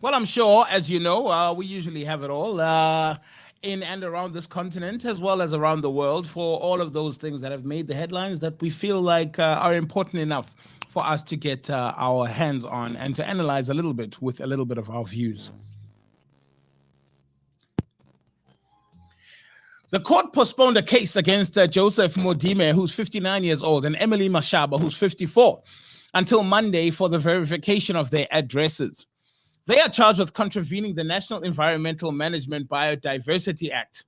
Well, I'm sure, as you know, we usually have it all in and around this continent as well as around the world for all of those things that have made the headlines that we feel like are important enough for us to get our hands on and to analyze a little bit with a little bit of our views. The court postponed a case against Joseph Modime, who's 59 years old, and Emily Mashaba, who's 54, until Monday for the verification of their addresses. They are charged with contravening the National Environmental Management Biodiversity Act.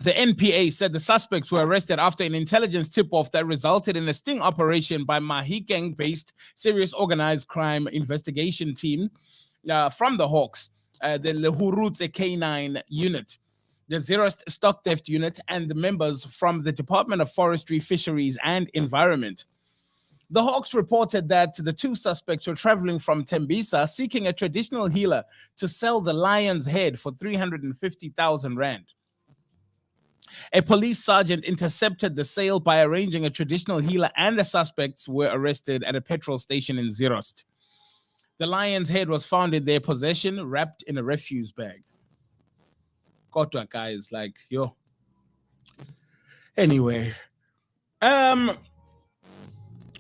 The NPA said the suspects were arrested after an intelligence tip-off that resulted in a sting operation by Mahikeng-based serious organized crime investigation team from the Hawks, the Lehurutse K9 unit, the Zero Stock Theft Unit, and the members from the Department of Forestry, Fisheries, and Environment. The Hawks reported that the two suspects were traveling from Tembisa seeking a traditional healer to sell the lion's head for 350,000 rand. A police sergeant intercepted the sale by arranging a traditional healer, and the suspects were arrested at a petrol station in Zirost. The lion's head was found in their possession, wrapped in a refuse bag. Kotwa, guys, like, yo. Anyway,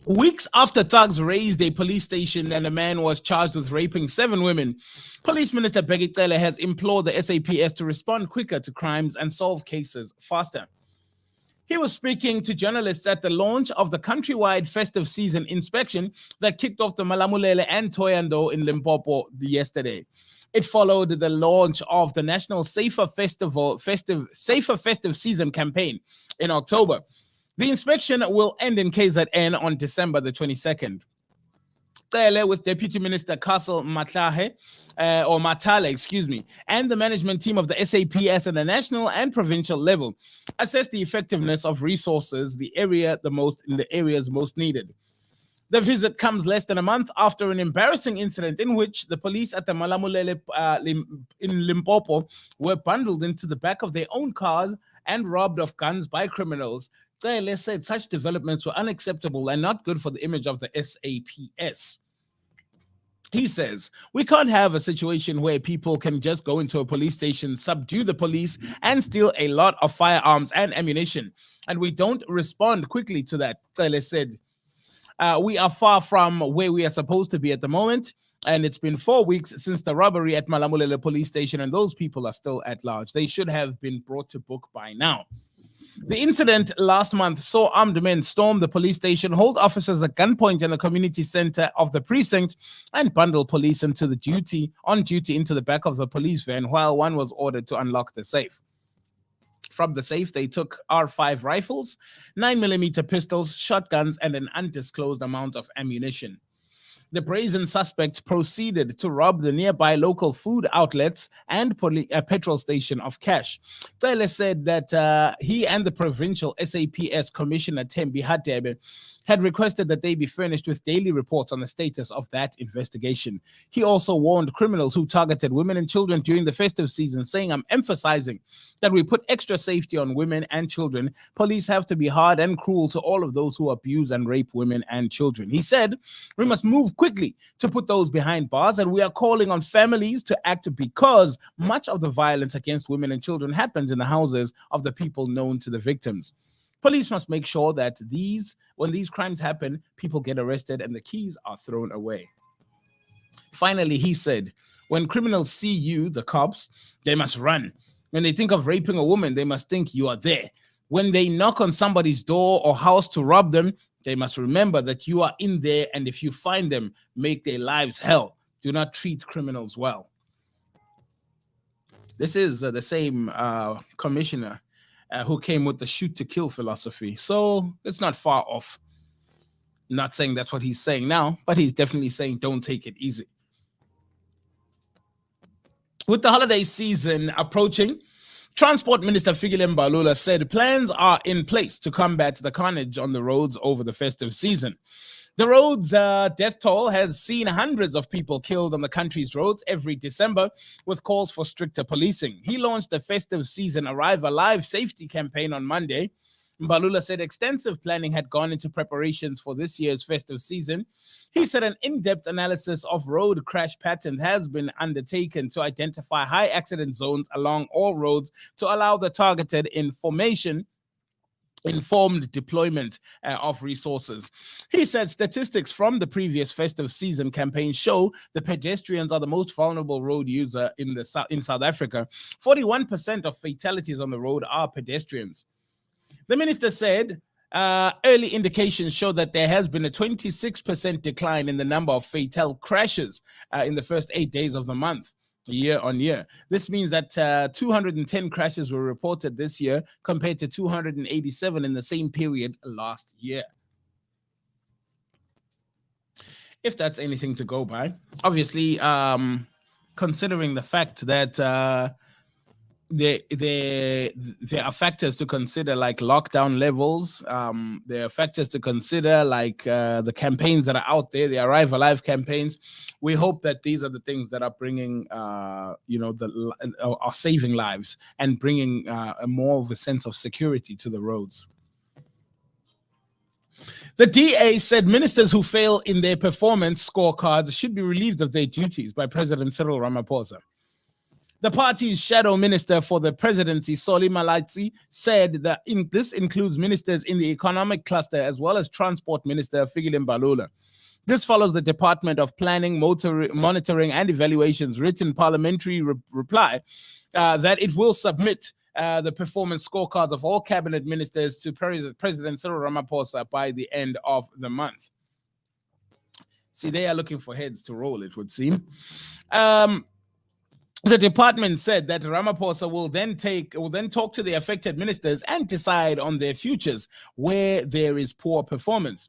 weeks after thugs raised a police station and a man was charged with raping 7 women, Police Minister Bheki Cele has implored the SAPS to respond quicker to crimes and solve cases faster. He was speaking to journalists at the launch of the countrywide festive season inspection that kicked off the Malamulele and Thohoyandou in Limpopo yesterday. It followed the launch of the National Safer Festive Season campaign in October. The inspection will end in KZN on December the 22nd. Cele, with Deputy Minister Castle Matale, and the management team of the SAPS at the national and provincial level, assess the effectiveness of resources in the areas most needed. The visit comes less than a month after an embarrassing incident in which the police at the Malamulele in Limpopo were bundled into the back of their own cars and robbed of guns by criminals. Cele said such developments were unacceptable and not good for the image of the SAPS. He says, we can't have a situation where people can just go into a police station, subdue the police, and steal a lot of firearms and ammunition. And we don't respond quickly to that, Cele said. We are far from where we are supposed to be at the moment. And it's been 4 weeks since the robbery at Malamulele police station, and those people are still at large. They should have been brought to book by now. The incident last month saw armed men storm the police station, hold officers at gunpoint in the community center of the precinct, and bundle police on duty into the back of the police van while one was ordered to unlock the safe. From the safe, they took R5 rifles, 9mm pistols, shotguns, and an undisclosed amount of ammunition. The brazen suspect proceeded to rob the nearby local food outlets and a petrol station of cash. Cele said that he and the provincial SAPS Commissioner Tembi Hadebe had requested that they be furnished with daily reports on the status of that investigation. He also warned criminals who targeted women and children during the festive season, saying, I'm emphasizing that we put extra safety on women and children. Police have to be hard and cruel to all of those who abuse and rape women and children. He said, we must move quickly to put those behind bars, and we are calling on families to act because much of the violence against women and children happens in the houses of the people known to the victims. Police must make sure that when these crimes happen, people get arrested and the keys are thrown away. Finally, he said, when criminals see you, the cops, they must run. When they think of raping a woman, they must think you are there. When they knock on somebody's door or house to rob them, they must remember that you are in there, and if you find them, make their lives hell. Do not treat criminals well. This is the same commissioner who came with the shoot to kill philosophy. So it's not far off. I'm not saying that's what he's saying now, but he's definitely saying don't take it easy. With the holiday season approaching, Transport Minister Fikile Mbalula said plans are in place to combat the carnage on the roads over the festive season. The road's death toll has seen hundreds of people killed on the country's roads every December, with calls for stricter policing. He launched the festive season Arrive Alive safety campaign on Monday. Mbalula said extensive planning had gone into preparations for this year's festive season. He said an in-depth analysis of road crash patterns has been undertaken to identify high accident zones along all roads to allow the targeted informed deployment of resources. He said statistics from the previous festive season campaign show the pedestrians are the most vulnerable road user in South Africa. 41% of fatalities on the road are pedestrians. The minister said early indications show that there has been a 26% decline in the number of fatal crashes in the first 8 days of the month, year on year. This means that 210 crashes were reported this year compared to 287 in the same period last year. If that's anything to go by. Obviously, considering the fact that there are factors to consider like lockdown levels. There are factors to consider like the campaigns that are out there, the Arrive Alive campaigns. We hope that these are the things that are bringing, are saving lives and bringing a more of a sense of security to the roads. The DA said ministers who fail in their performance scorecards should be relieved of their duties by President Cyril Ramaphosa. The party's shadow minister for the presidency, Soli Malatsi, said that this includes ministers in the economic cluster as well as transport minister Fikile Mbalula. This follows the Department of Planning, Monitoring and Evaluation's written parliamentary reply that it will submit the performance scorecards of all cabinet ministers to President Cyril Ramaphosa by the end of the month. See, they are looking for heads to roll, it would seem. The department said that Ramaphosa will then talk to the affected ministers and decide on their futures where there is poor performance.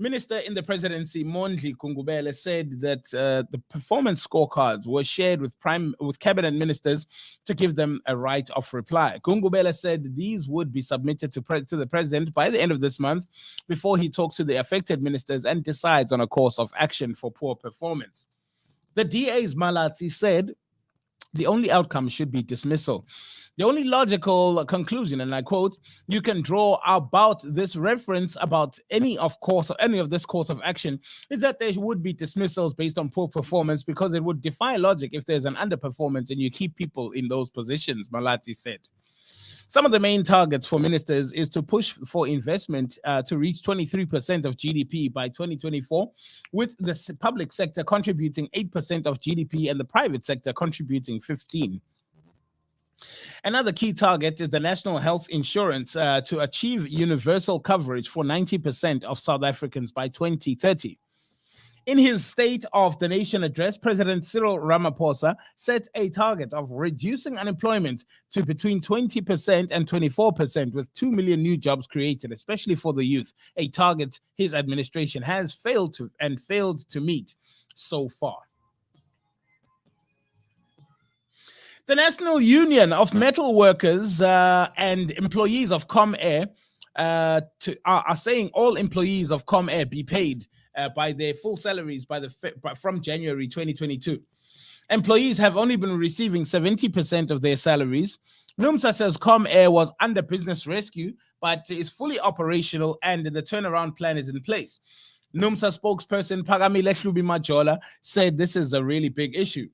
Minister in the presidency, Mondli Gungubele, said that the performance scorecards were shared with cabinet ministers to give them a right of reply. Gungubele said these would be submitted to the president by the end of this month before he talks to the affected ministers and decides on a course of action for poor performance. The DA's Malatsi said the only outcome should be dismissal. The only logical conclusion, and I quote, you can draw about this reference about any of this course of action is that there would be dismissals based on poor performance because it would defy logic if there's an underperformance and you keep people in those positions, Malatsi said. Some of the main targets for ministers is to push for investment to reach 23% of GDP by 2024, with the public sector contributing 8% of GDP and the private sector contributing 15%. Another key target is the national health insurance to achieve universal coverage for 90% of South Africans by 2030. In his State of the Nation address, President Cyril Ramaphosa set a target of reducing unemployment to between 20% and 24%, with 2 million new jobs created, especially for the youth, a target his administration has failed to meet so far. The National Union of Metal Workers and Employees of ComAir are saying all employees of ComAir be paid by their full salaries from January 2022. Employees have only been receiving 70% of their salaries. NUMSA says ComAir was under business rescue, but is fully operational and the turnaround plan is in place. NUMSA spokesperson Pagamile Hlubi Majola said this is a really big issue.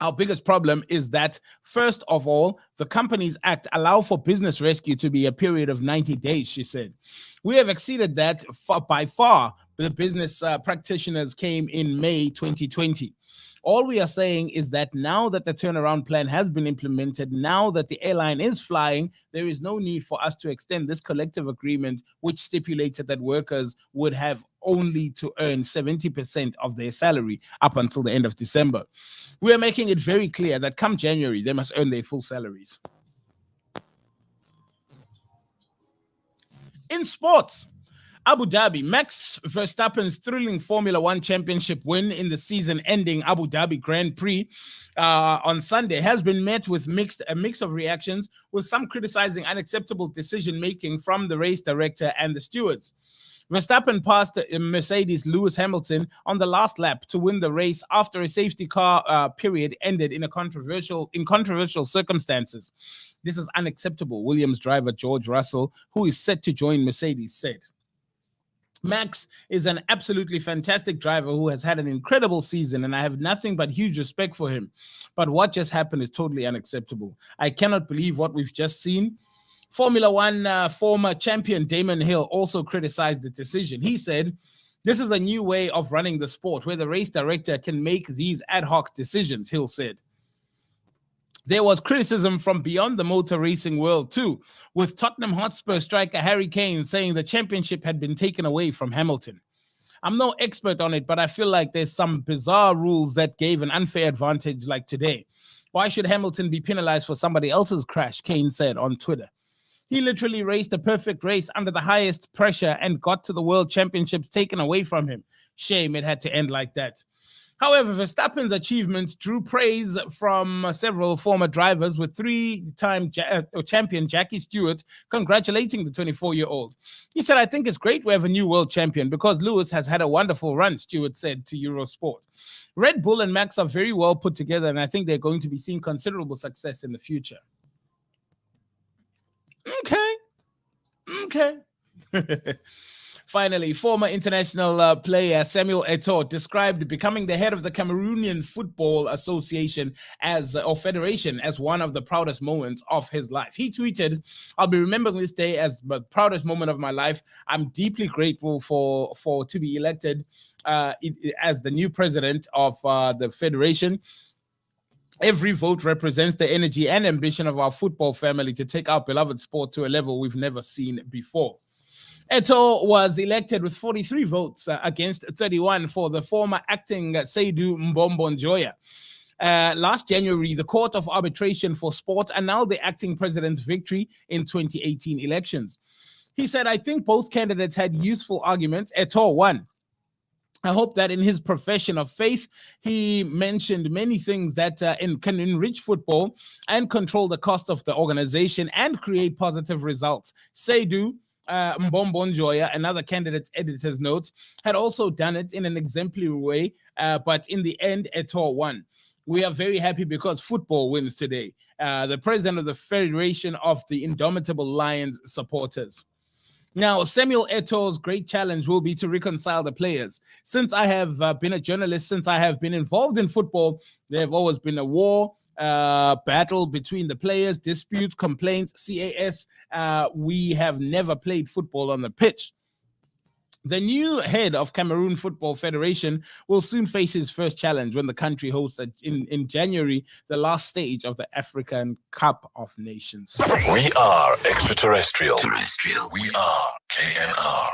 Our biggest problem is that, first of all, the Companies Act allow for business rescue to be a period of 90 days, she said. We have exceeded that by far. The business practitioners came in May 2020. All we are saying is that now that the turnaround plan has been implemented, now that the airline is flying, there is no need for us to extend this collective agreement, which stipulated that workers would have only to earn 70% of their salary up until the end of December. We are making it very clear that come January, they must earn their full salaries. In sports, Abu Dhabi. Max Verstappen's thrilling Formula One championship win in the season-ending Abu Dhabi Grand Prix on Sunday has been met with a mix of reactions, with some criticizing unacceptable decision-making from the race director and the stewards. Verstappen passed Mercedes Lewis Hamilton on the last lap to win the race after a safety car period ended in controversial circumstances. This is unacceptable, Williams driver George Russell, who is set to join Mercedes, said. Max is an absolutely fantastic driver who has had an incredible season, and I have nothing but huge respect for him. But what just happened is totally unacceptable. I cannot believe what we've just seen. Formula One former champion Damon Hill also criticized the decision. He said, "This is a new way of running the sport where the race director can make these ad hoc decisions," Hill said. There was criticism from beyond the motor racing world too, with Tottenham Hotspur striker Harry Kane saying the championship had been taken away from Hamilton. "I'm no expert on it, but I feel like there's some bizarre rules that gave an unfair advantage like today. Why should Hamilton be penalized for somebody else's crash?" Kane said on Twitter. "He literally raced a perfect race under the highest pressure and got to the world championships taken away from him. Shame it had to end like that." However, Verstappen's achievement drew praise from several former drivers, with three-time champion Jackie Stewart congratulating the 24-year-old. He said, "I think it's great we have a new world champion because Lewis has had a wonderful run," Stewart said to Eurosport. "Red Bull and Max are very well put together, and I think they're going to be seeing considerable success in the future." Okay. Finally, former international player Samuel Eto'o described becoming the head of the Cameroonian Football Association Federation as one of the proudest moments of his life. He tweeted, "I'll be remembering this day as the proudest moment of my life. I'm deeply grateful for to be elected as the new president of the federation. Every vote represents the energy and ambition of our football family to take our beloved sport to a level we've never seen before." Eto'o was elected with 43 votes against 31 for the former acting Seydou Mbombonjoya. Last January, the Court of Arbitration for Sport annulled the acting president's victory in 2018 elections. He said, "I think both candidates had useful arguments. Eto'o won. I hope that in his profession of faith, he mentioned many things that can enrich football and control the cost of the organization and create positive results." Seydou Mbombonjoya, another candidate's editor's notes, had also done it in an exemplary way, but in the end, Eto'o won. "We are very happy because football wins today." The president of the Federation of the Indomitable Lions supporters. Now, Samuel Eto'o's great challenge will be to reconcile the players. "Since I have been a journalist, since I have been involved in football, there have always been a war, battle between the players, disputes, complaints, CAS. We have never played football on the pitch." The new head of Cameroon Football Federation will soon face his first challenge when the country hosts in January the last stage of the African Cup of Nations. We are extraterrestrial. We are KNR.